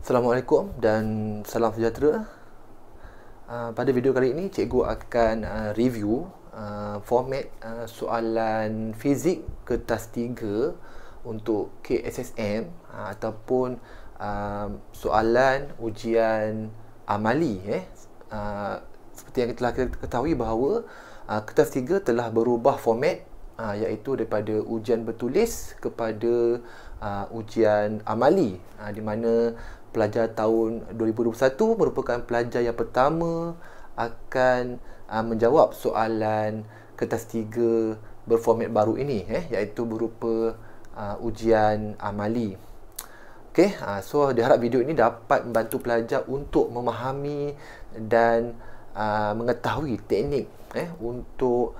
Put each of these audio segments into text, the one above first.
Assalamualaikum dan salam sejahtera. Pada video kali ini, cikgu akan review format soalan fizik kertas 3 untuk KSSM ataupun soalan ujian amali. Seperti yang telah kita ketahui bahawa kertas 3 telah berubah format, iaitu daripada ujian bertulis kepada ujian amali, di mana pelajar tahun 2021 merupakan pelajar yang pertama akan menjawab soalan kertas 3 berformat baru ini, iaitu berupa ujian amali. So diharap video ini dapat membantu pelajar untuk memahami dan mengetahui teknik untuk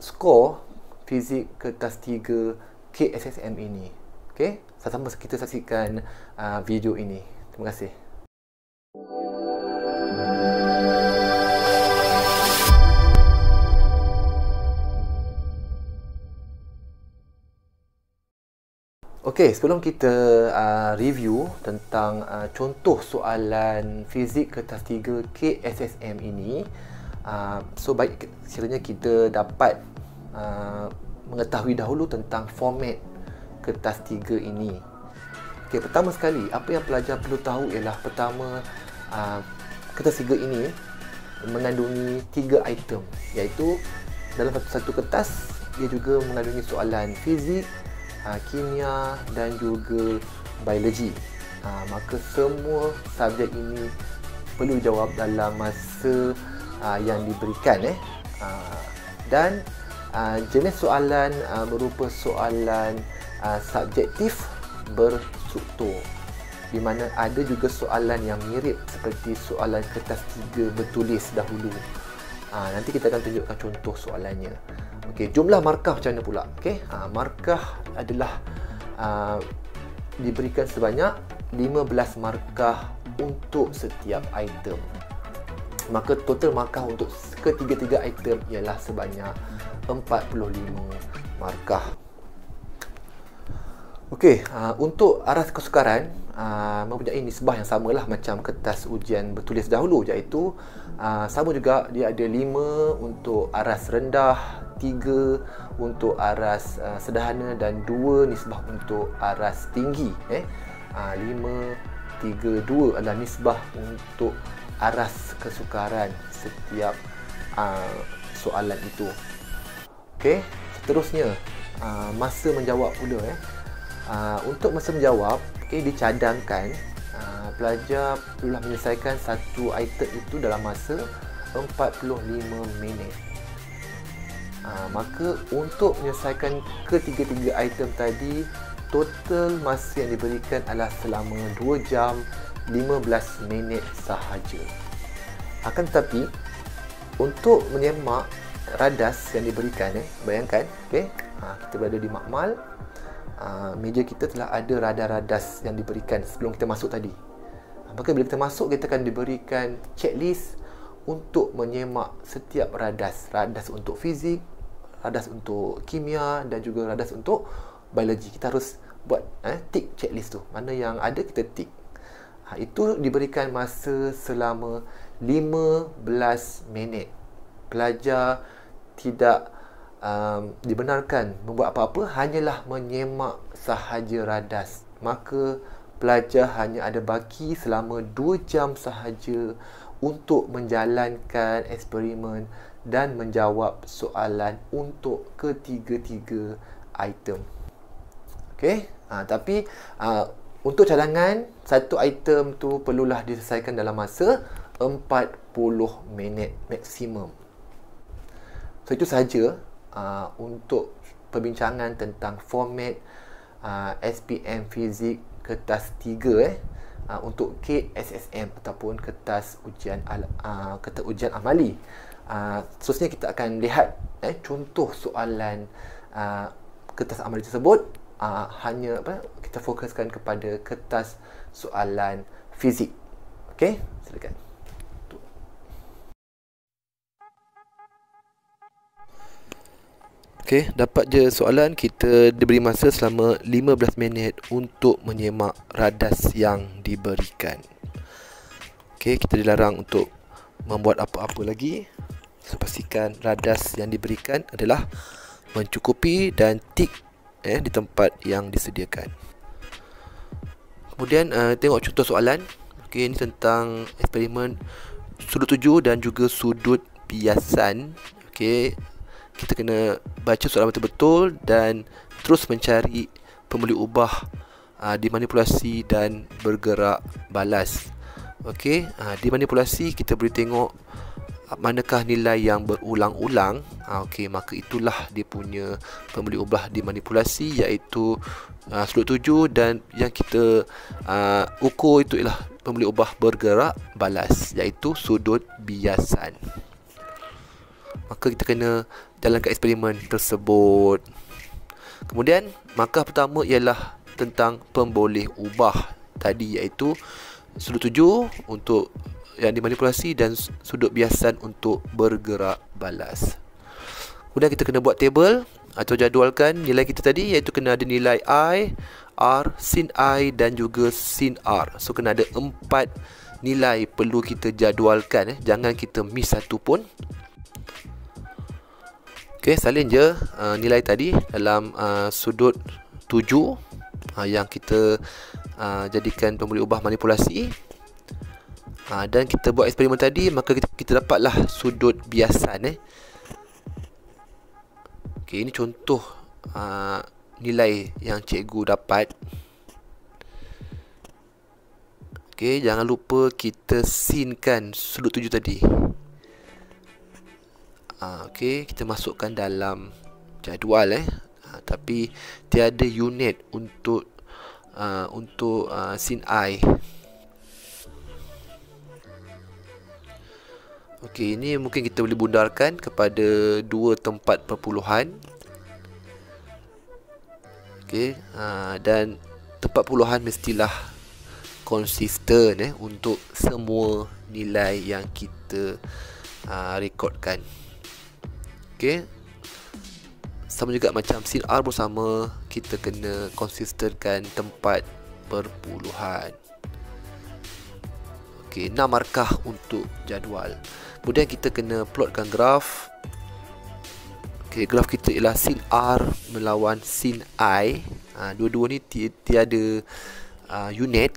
skor fizik kertas 3 KSSM ini. Sama-sama kita saksikan video ini. Terima kasih. Sebelum kita review tentang contoh soalan fizik kertas 3 KSSM ini, so baik sekiranya kita dapat mengetahui dahulu tentang format kertas 3 ini. Pertama sekali, apa yang pelajar perlu tahu ialah pertama, kertas 3 ini mengandungi 3 item, iaitu dalam satu kertas ia juga mengandungi soalan fizik, kimia dan juga biologi. Maka semua subjek ini perlu dijawab dalam masa yang diberikan. Dan jenis soalan berupa soalan subjektif berstruktur, di mana ada juga soalan yang mirip seperti soalan kertas 3 bertulis dahulu. Nanti kita akan tunjukkan contoh soalannya. Jumlah markah macam mana pula? Markah adalah diberikan sebanyak 15 markah untuk setiap item. Maka total markah untuk ketiga-tiga item ialah sebanyak 45 markah. Untuk aras kesukaran mempunyai nisbah yang samalah macam kertas ujian bertulis dahulu, iaitu sama juga, dia ada 5 untuk aras rendah, 3 untuk aras sederhana dan 2 nisbah untuk aras tinggi. 5, 3, 2 adalah nisbah untuk aras kesukaran setiap soalan itu. Seterusnya, masa menjawab pula. Untuk masa menjawab, dicadangkan pelajar perlu menyelesaikan satu item itu dalam masa 45 minit. Maka untuk menyelesaikan ketiga-tiga item tadi, total masa yang diberikan adalah selama 2 jam 15 minit sahaja. Akan tetapi, untuk menyemak radas yang diberikan, bayangkan, kita berada di makmal, meja kita telah ada radar-radas yang diberikan sebelum kita masuk tadi. Maka bila kita masuk, kita akan diberikan checklist untuk menyemak setiap radas. Radas untuk fizik, radas untuk kimia dan juga radas untuk biologi. Kita harus buat tick checklist tu. Mana yang ada kita tick. Itu diberikan masa selama 15 minit. Pelajar tidak dibenarkan membuat apa-apa, hanyalah menyemak sahaja radas. Maka pelajar hanya ada baki selama 2 jam sahaja untuk menjalankan eksperimen dan menjawab soalan untuk ketiga-tiga item. Tapi untuk cadangan, satu item tu perlulah diselesaikan dalam masa 40 minit maksimum. So itu sahaja untuk perbincangan tentang format SPM Fizik kertas 3 untuk KSSM ataupun kertas ujian amali. Seterusnya kita akan lihat contoh soalan kertas amali tersebut. Hanya kita fokuskan kepada kertas soalan fizik. Silakan. Okey, dapat je soalan. Kita diberi masa selama 15 minit untuk menyemak radas yang diberikan. Okey, kita dilarang untuk membuat apa-apa lagi. So, pastikan radas yang diberikan adalah mencukupi dan tik di tempat yang disediakan. Kemudian tengok contoh soalan. Okey, ini tentang eksperimen sudut tuju dan juga sudut biasan. Okey, kita kena baca soalan betul-betul dan terus mencari pemboleh ubah dimanipulasi dan bergerak balas. Okey, dimanipulasi kita boleh tengok manakah nilai yang berulang-ulang. Okey, maka itulah dia punya pemboleh ubah dimanipulasi, iaitu sudut tuju, dan yang kita ukur itu ialah pemboleh ubah bergerak balas, iaitu sudut biasan. Maka kita kena jalankan eksperimen tersebut. Kemudian markah pertama ialah tentang pemboleh ubah tadi, iaitu sudut tuju untuk yang dimanipulasi dan sudut biasan untuk bergerak balas. Kemudian kita kena buat table atau jadualkan nilai kita tadi, iaitu kena ada nilai I, R, sin I dan juga sin R. So kena ada 4 nilai perlu kita jadualkan. Jangan kita miss satu pun. Okey, salin je nilai tadi dalam sudut tuju yang kita jadikan pemboleh ubah manipulasi. Dan kita buat eksperimen tadi, maka kita dapatlah sudut biasan. Okey, ini contoh nilai yang cikgu dapat. Okey, jangan lupa kita sinkan sudut tuju tadi. Okey, kita masukkan dalam jadual tapi tiada unit untuk sin I. Okey, ini mungkin kita boleh bundarkan kepada dua tempat perpuluhan. Okey, dan tempat puluhan mestilah konsisten untuk semua nilai yang kita rekodkan. Okey, sama juga macam sin R pun sama, kita kena konsistenkan tempat perpuluhan. Okey, 6 markah untuk jadual. Kemudian kita kena plotkan graf. Okey, graf kita ialah sin R melawan sin I. Dua-dua ni tiada unit.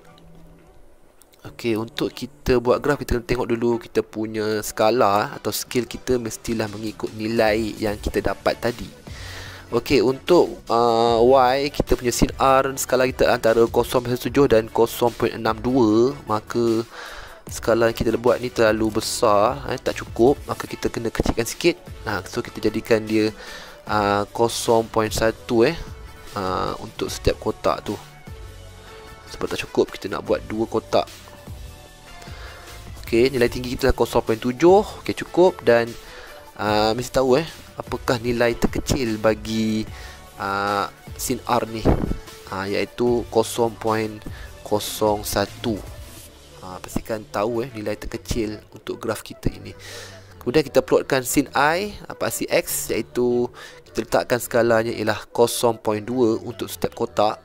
Okey, untuk kita buat graf, kita tengok dulu kita punya skala atau skill kita mestilah mengikut nilai yang kita dapat tadi. Okey, untuk Y, kita punya sin R skala kita antara 0.17 dan 0.62, maka skala yang kita buat ni terlalu besar, tak cukup, maka kita kena kecilkan sikit. So kita jadikan dia 0.1 untuk setiap kotak tu. Sebab tak cukup, kita nak buat 2 kotak. Okey, nilai tinggi kita 0.7. Okey, cukup. Dan mesti tahu apakah nilai terkecil bagi sin R ni, iaitu 0.01. Pastikan tahu nilai terkecil untuk graf kita ini. Kemudian kita plotkan sin I, paksi X, iaitu kita letakkan skalanya ialah 0.2 untuk setiap kotak.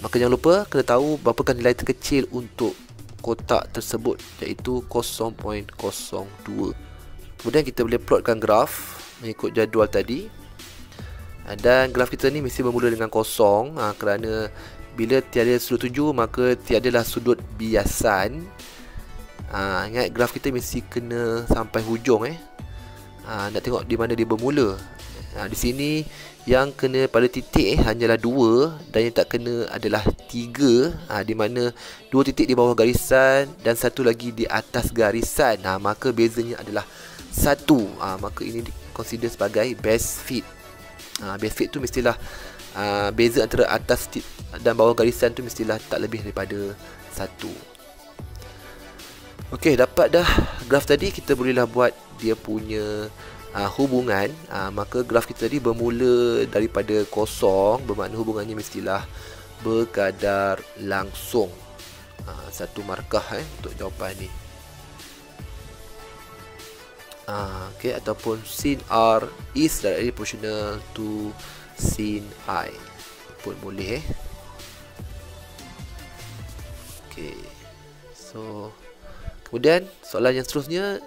Maka jangan lupa kena tahu berapakah nilai terkecil untuk kotak tersebut, iaitu 0.02. Kemudian kita boleh plotkan graf mengikut jadual tadi. Dan graf kita ni mesti bermula dengan kosong, kerana bila tiada sudut tuju maka tiadalah sudut biasan. Ingat, graf kita mesti kena sampai hujung. Nak tengok di mana dia bermula. Di sini yang kena pada titik hanyalah 2 dan yang tak kena adalah 3, di mana 2 titik di bawah garisan dan 1 lagi di atas garisan. Maka bezanya adalah 1. Maka ini consider sebagai best fit. Best fit tu mestilah beza antara atas dan bawah garisan tu mestilah tak lebih daripada 1. Okey, dapat dah graf tadi, kita bolehlah buat dia punya hubungan. Maka graf kita tadi bermula daripada kosong, bermakna hubungannya mestilah berkadar langsung. 1 markah untuk jawapan ni. Okay, ataupun sin R is directly proportional to sin I pun boleh. Okay, so kemudian soalan yang seterusnya,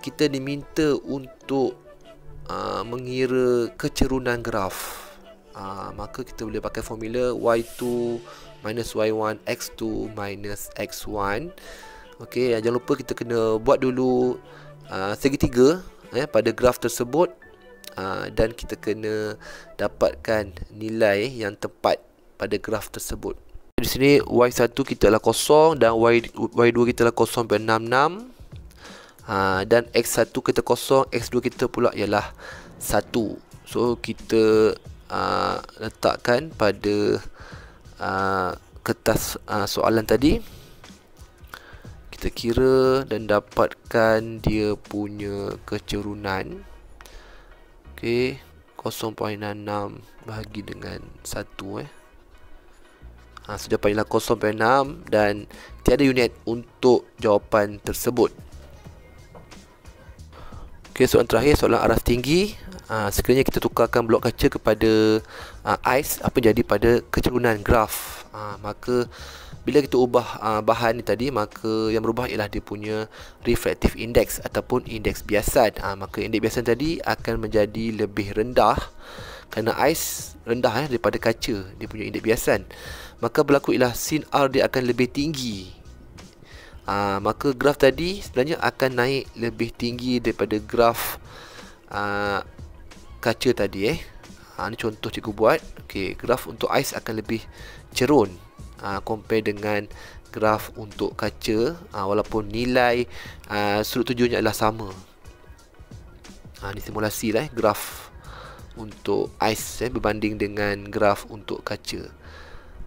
kita diminta untuk mengira kecerunan graf. Maka kita boleh pakai formula y2 minus y1 x2 minus x1. Okey, jangan lupa kita kena buat dulu segitiga pada graf tersebut, dan kita kena dapatkan nilai yang tepat pada graf tersebut. Di sini y1 kita adalah 0 dan y2 kita adalah 0.66. Dan x1 kita 0, x2 kita pula ialah 1. So kita letakkan pada kertas soalan tadi. Kita kira dan dapatkan dia punya kecerunan. Okey, 0.66 bahagi dengan 1 sudah panggillah 0.6 dan tiada unit untuk jawapan tersebut. Okey, soalan terakhir, soalan aras tinggi. Sekiranya kita tukarkan blok kaca kepada ais, apa jadi pada kecerunan graf? Maka bila kita ubah bahan ni tadi, maka yang berubah ialah dia punya refractive index ataupun indeks biasan. Maka indeks biasan tadi akan menjadi lebih rendah kerana ais rendah daripada kaca, dia punya indeks biasan. Maka berlaku ialah sin R dia akan lebih tinggi. Maka graf tadi sebenarnya akan naik lebih tinggi daripada graf kaca tadi. Ini contoh cikgu buat. Okey, graf untuk ais akan lebih cerun compare dengan graf untuk kaca, walaupun nilai sudut tujuannya adalah sama. Ini simulasi lah graf untuk ais berbanding dengan graf untuk kaca.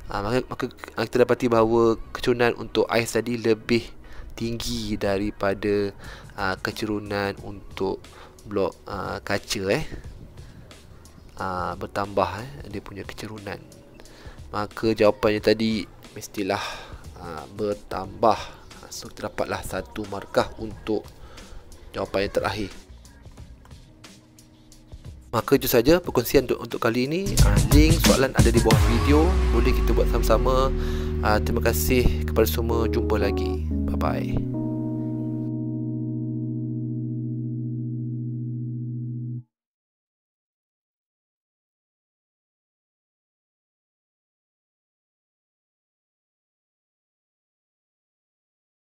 Maka kita dapati bahawa kecerunan untuk ais tadi lebih tinggi daripada kecerunan untuk blok kaca. Bertambah dia punya kecerunan. Maka jawapannya tadi mestilah bertambah. So kita dapatlah 1 markah untuk jawapan yang terakhir. Maka itu saja perkongsian untuk kali ini. Link soalan ada di bawah video, boleh kita buat sama-sama. Terima kasih kepada semua, jumpa lagi. Bye bye.